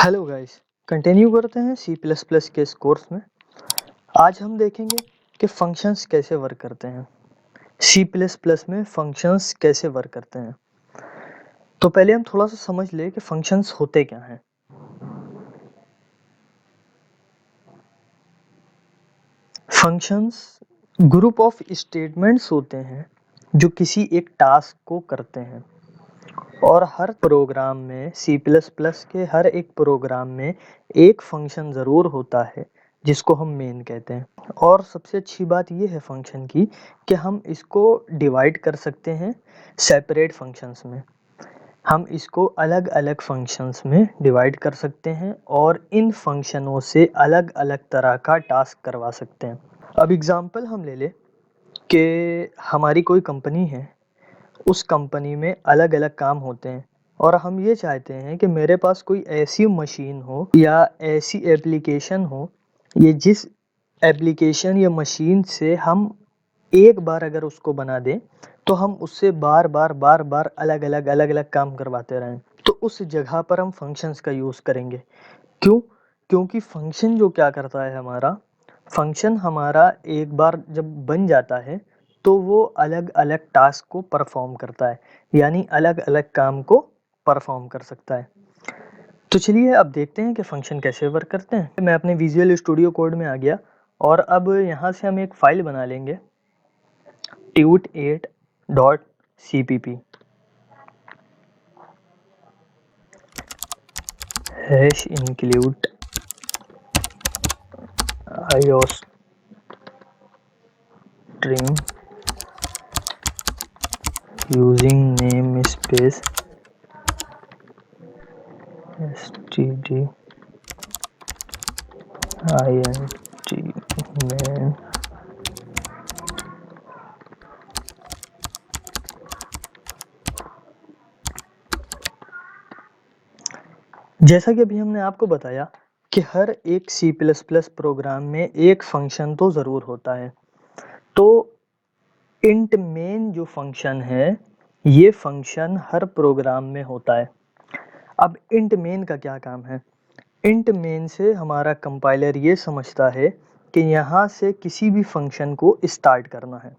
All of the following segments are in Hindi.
हेलो गाइस, कंटिन्यू करते हैं सी प्लस प्लस के इस कोर्स में। आज हम देखेंगे कि फंक्शंस कैसे वर्क करते हैं। सी प्लस प्लस में फंक्शंस कैसे वर्क करते हैं। तो पहले हम थोड़ा सा समझ ले कि फंक्शंस होते क्या हैं। फंक्शंस ग्रुप ऑफ स्टेटमेंट्स होते हैं जो किसी एक टास्क को करते हैं, और हर प्रोग्राम में सी प्लस प्लस के हर एक प्रोग्राम में एक फंक्शन ज़रूर होता है जिसको हम मेन कहते हैं। और सबसे अच्छी बात ये है फंक्शन की कि हम इसको डिवाइड कर सकते हैं सेपरेट फंक्शंस में। हम इसको अलग अलग फंक्शंस में डिवाइड कर सकते हैं और इन फंक्शनों से अलग अलग तरह का टास्क करवा सकते हैं। अब एग्ज़ाम्पल हम ले लें कि हमारी कोई कंपनी है, उस कंपनी में अलग अलग काम होते हैं और हम ये चाहते हैं कि मेरे पास कोई ऐसी मशीन हो या ऐसी एप्लीकेशन हो, ये जिस एप्लीकेशन या मशीन से हम एक बार अगर उसको बना दें तो हम उससे बार बार अलग अलग काम करवाते रहें। तो उस जगह पर हम फंक्शंस का यूज़ करेंगे। क्यों? क्योंकि फंक्शन जो क्या करता है, हमारा फंक्शन हमारा एक बार जब बन जाता है तो वो अलग अलग टास्क को परफॉर्म करता है, यानी अलग अलग काम को परफॉर्म कर सकता है। तो चलिए अब देखते हैं कि फंक्शन कैसे वर्क करते हैं। मैं अपने विजुअल स्टूडियो कोड में आ गया और अब यहाँ से हम एक फाइल बना लेंगे tut8.cpp hash include iostream using namespace std int main। जैसा कि अभी हमने आपको बताया कि हर एक सी प्लस प्लस प्रोग्राम में एक फंक्शन तो ज़रूर होता है। तो इंट मेन जो फंक्शन है, ये फंक्शन हर प्रोग्राम में होता है। अब इंट मेन का क्या काम है? इंट मेन से हमारा कंपाइलर ये समझता है कि यहाँ से किसी भी फंक्शन को स्टार्ट करना है।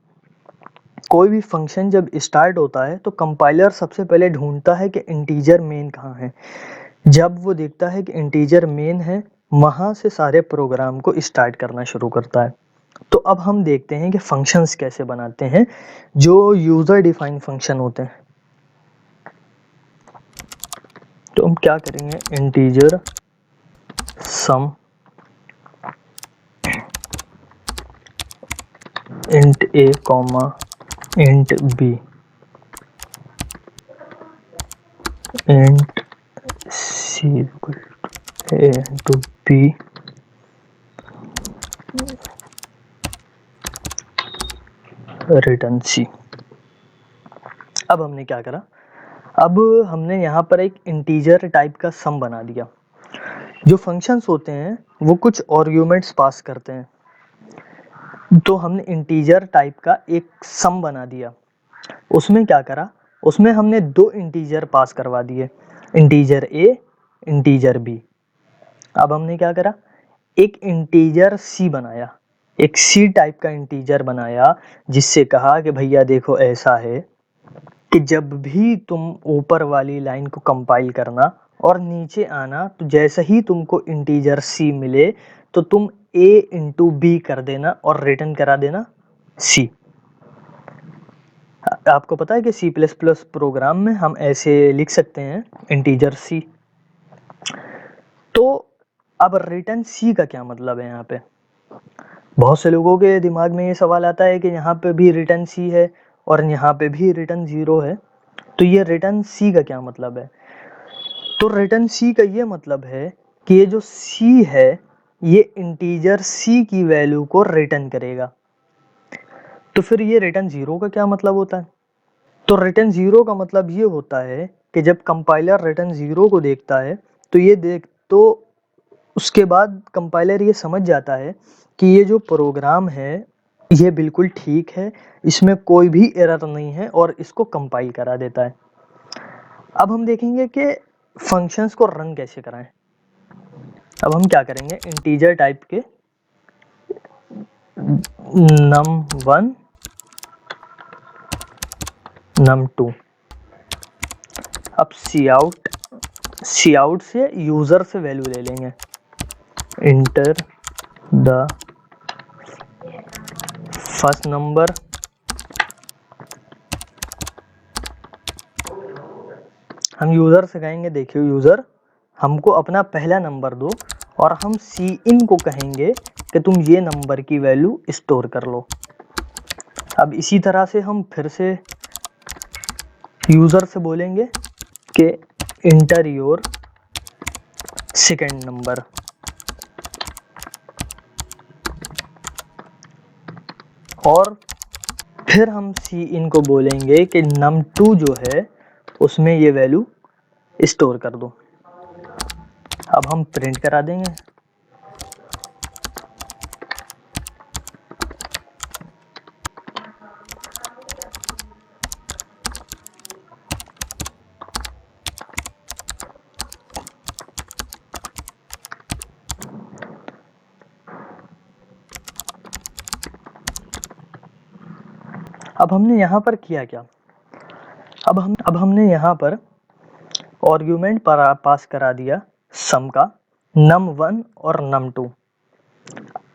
कोई भी फंक्शन जब स्टार्ट होता है तो कंपाइलर सबसे पहले ढूंढता है कि इंटीजर मेन कहाँ है। जब वो देखता है कि इंटीजर मेन है, वहाँ से सारे प्रोग्राम को स्टार्ट करना शुरू करता है। तो अब हम देखते हैं कि फंक्शंस कैसे बनाते हैं जो यूज़र डिफाइन फंक्शन होते हैं। तो हम क्या करेंगे, integer sum int a comma int b int c equal to a into b return c. अब हमने क्या करा, अब हमने यहाँ पर एक इंटीजर टाइप का सम बना दिया। जो फंक्शंस होते हैं वो कुछ आर्ग्यूमेंट्स पास करते हैं, तो हमने इंटीजर टाइप का एक सम बना दिया। उसमें क्या करा, उसमें हमने दो इंटीजर पास करवा दिए, इंटीजर ए, इंटीजर बी। अब हमने क्या करा, एक इंटीजर सी बनाया, एक सी टाइप का इंटीजर बनाया, जिससे कहा कि भैया देखो ऐसा है कि जब भी तुम ऊपर वाली लाइन को कंपाइल करना और नीचे आना, तो जैसे ही तुमको इंटीजर सी मिले तो तुम a इंटू बी कर देना और रिटर्न करा देना सी। आपको पता है कि सी प्लस प्लस प्रोग्राम में हम ऐसे लिख सकते हैं इंटीजर सी। तो अब रिटर्न सी का क्या मतलब है? यहाँ पे बहुत से लोगों के दिमाग में ये सवाल आता है कि यहाँ पे भी रिटर्न सी है और यहाँ पे भी रिटर्न ज़ीरो है, तो ये रिटर्न सी का क्या मतलब है? तो रिटर्न सी का ये मतलब है कि ये जो सी है ये इंटीजर सी की वैल्यू को रिटर्न करेगा। तो फिर ये रिटर्न ज़ीरो का क्या मतलब होता है? तो रिटर्न ज़ीरो का मतलब ये होता है कि जब कंपाइलर रिटर्न ज़ीरो को देखता है तो उसके बाद कंपाइलर ये समझ जाता है कि ये जो प्रोग्राम है ये बिल्कुल ठीक है, इसमें कोई भी एरर नहीं है, और इसको कंपाइल करा देता है। अब हम देखेंगे कि फंक्शंस को रन कैसे कराएं। अब हम क्या करेंगे, इंटीजर टाइप के num1 num2। अब सी आउट से यूजर से वैल्यू ले लेंगे, इंटर द फर्स्ट नंबर हम यूजर से कहेंगे, देखिए यूजर हमको अपना पहला नंबर दो, और हम सी इन को कहेंगे कि तुम ये नंबर की वैल्यू स्टोर कर लो। अब इसी तरह से हम फिर से यूजर से बोलेंगे कि इंटर योर सेकेंड नंबर, और फिर हम सी इन को बोलेंगे कि num2 जो है उसमें ये वैल्यू स्टोर कर दो। अब हम प्रिंट करा देंगे। अब हमने यहाँ पर किया क्या, अब हमने यहाँ पर आर्गुमेंट पास करा दिया सम का, num1 और num2।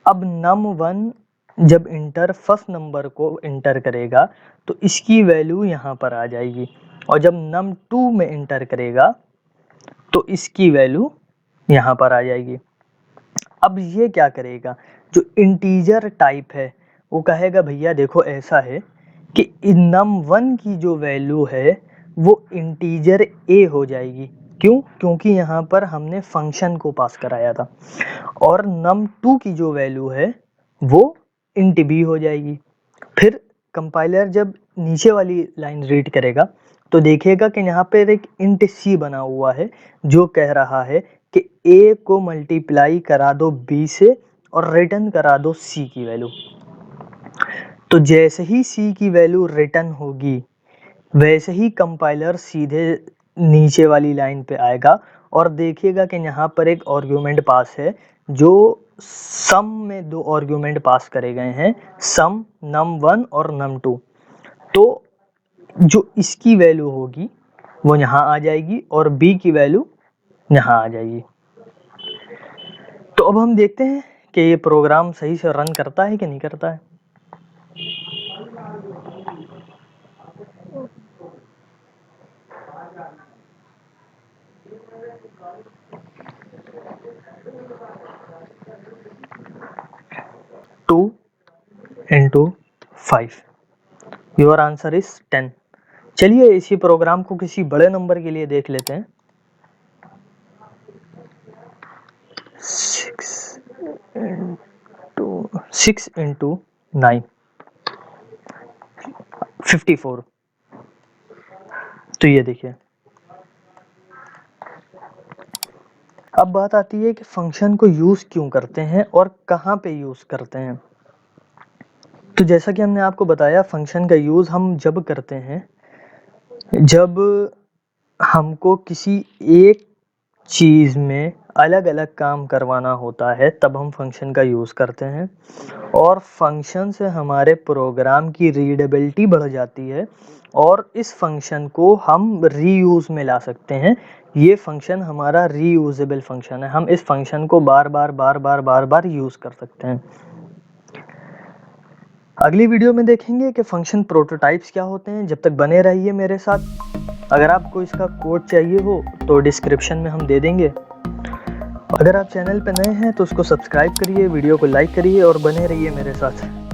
अब num1 जब इंटर फर्स्ट नंबर को इंटर करेगा तो इसकी वैल्यू यहाँ पर आ जाएगी, और जब num2 में इंटर करेगा तो इसकी वैल्यू यहाँ पर आ जाएगी। अब ये क्या करेगा, जो इंटीजर टाइप है वो कहेगा भैया देखो ऐसा है कि num1 की जो वैल्यू है वो इंटीजर a हो जाएगी। क्यों? क्योंकि यहाँ पर हमने फंक्शन को पास कराया था, और num2 की जो वैल्यू है वो int b हो जाएगी। फिर कंपाइलर जब नीचे वाली लाइन रीड करेगा तो देखेगा कि यहाँ पर एक int c बना हुआ है जो कह रहा है कि a को मल्टीप्लाई करा दो b से और रिटर्न करा दो c की वैल्यू। तो जैसे ही c की वैल्यू रिटर्न होगी वैसे ही कंपाइलर सीधे नीचे वाली लाइन पे आएगा और देखिएगा कि यहाँ पर एक आर्गुमेंट पास है, जो सम में दो आर्गुमेंट पास करे गए हैं, सम num1 और num2। तो जो इसकी वैल्यू होगी वो यहाँ आ जाएगी और b की वैल्यू यहाँ आ जाएगी। तो अब हम देखते हैं कि ये प्रोग्राम सही से रन करता है कि नहीं करता है। Two into 5, your answer is 10। चलिए इसी प्रोग्राम को किसी बड़े नंबर के लिए देख लेते हैं। 6 इंटू 9 54। तो ये देखिए, अब बात आती है कि फंक्शन को यूज क्यों करते हैं और कहाँ पे यूज करते हैं। तो जैसा कि हमने आपको बताया, फंक्शन का यूज हम जब करते हैं जब हमको किसी एक चीज में अलग अलग काम करवाना होता है, तब हम फंक्शन का यूज करते हैं। और फंक्शन से हमारे प्रोग्राम की रीडेबिलिटी बढ़ जाती है और इस फंक्शन को हम रीयूज में ला सकते हैं। ये फंक्शन हमारा रीयूजेबल फंक्शन है, हम इस फंक्शन को बार बार यूज कर सकते हैं। अगली वीडियो में देखेंगे कि फंक्शन प्रोटोटाइप्स क्या होते हैं। जब तक बने रहिए मेरे साथ। अगर आपको इसका कोड चाहिए हो तो डिस्क्रिप्शन में हम दे देंगे। अगर आप चैनल पर नए हैं तो उसको सब्सक्राइब करिए, वीडियो को लाइक करिए और बने रहिए मेरे साथ।